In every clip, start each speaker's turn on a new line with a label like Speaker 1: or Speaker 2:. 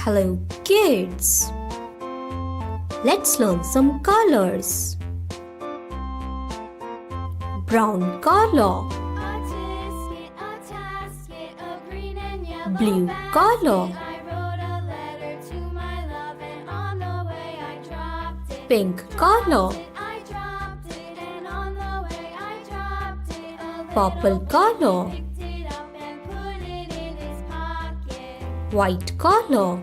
Speaker 1: Hello kids! Let's learn some colors. Brown color, blue color, pink color, purple color, white color,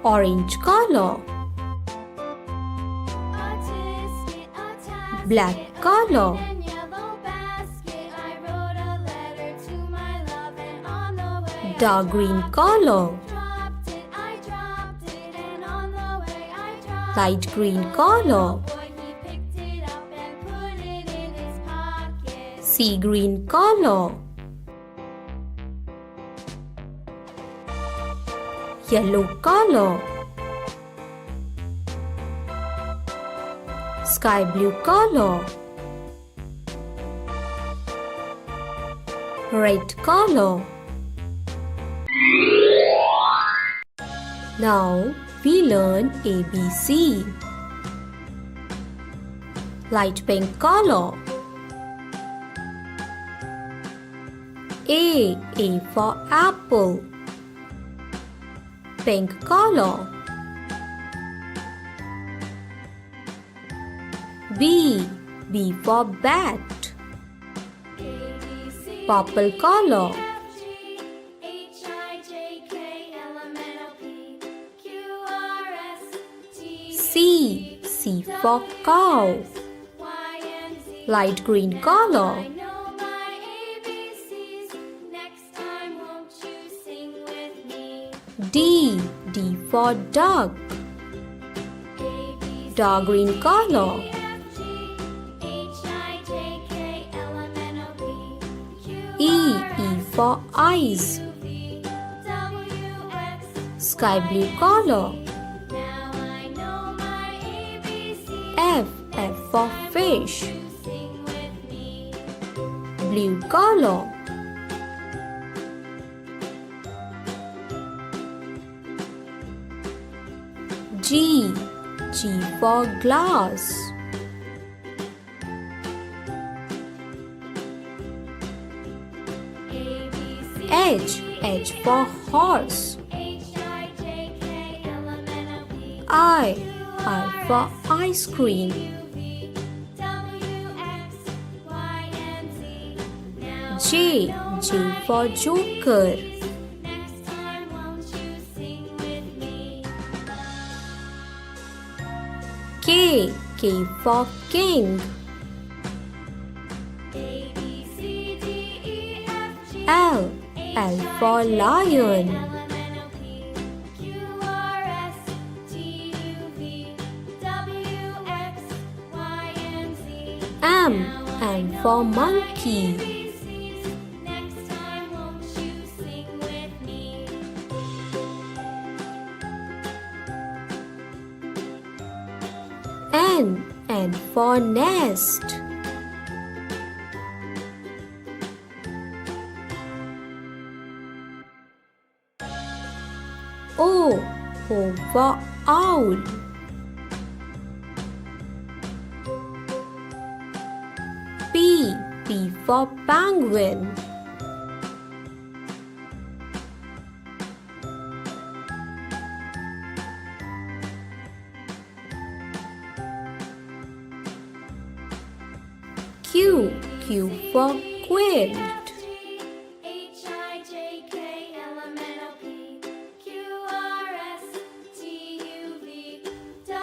Speaker 1: orange color, black color, dark green color, light green color, sea green color, yellow color, sky blue color, red color. Now we learn ABC. Light pink color. A for apple. Pink color. B for bat. Purple color. C for cow. Light green color. D for duck. Dark green color. E for eyes. Sky blue color. F for fish. Blue color. G for glass. H for horse. I for ice cream. J for joker. K for king. L for lion. M for monkey. N for nest. O for owl. P for penguin. Q for quilt.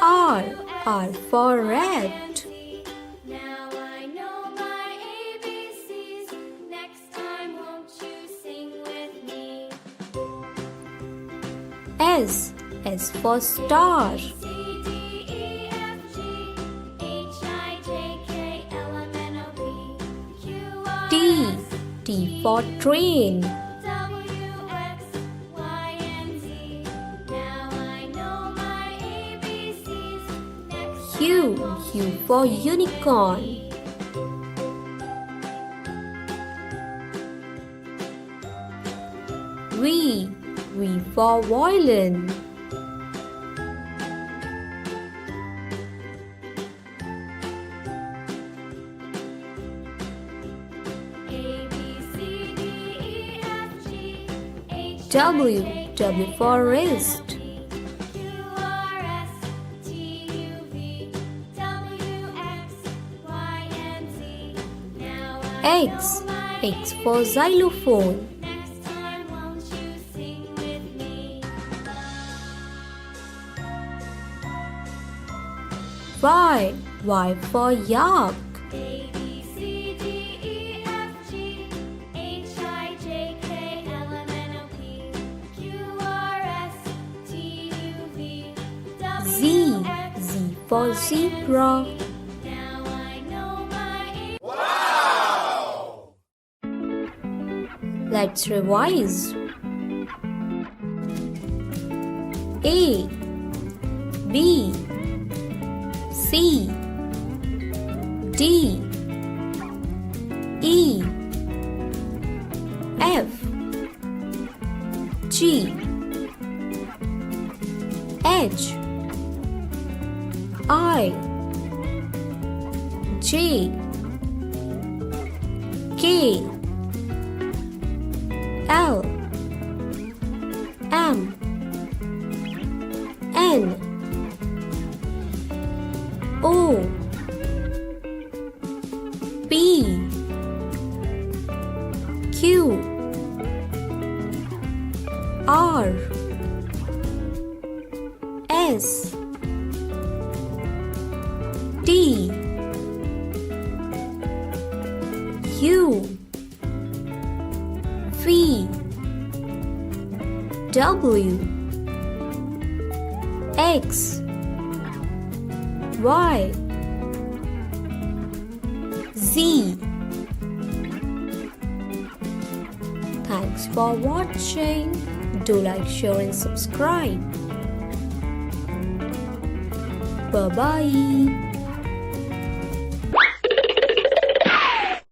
Speaker 1: R for rat. S for star. T for train. U for unicorn. V. V for Violen. W. W for wrist. X. X for xylophone. Y. Y for yak. Z. Z for zebra. Let's revise. A, B, C, D, E, F, G, H, I, J, K, L, M, N, O, P, Q, R, S, T, U, V, W, X, Y, Z. Thanks for watching. Do like, share and subscribe. Bye-bye.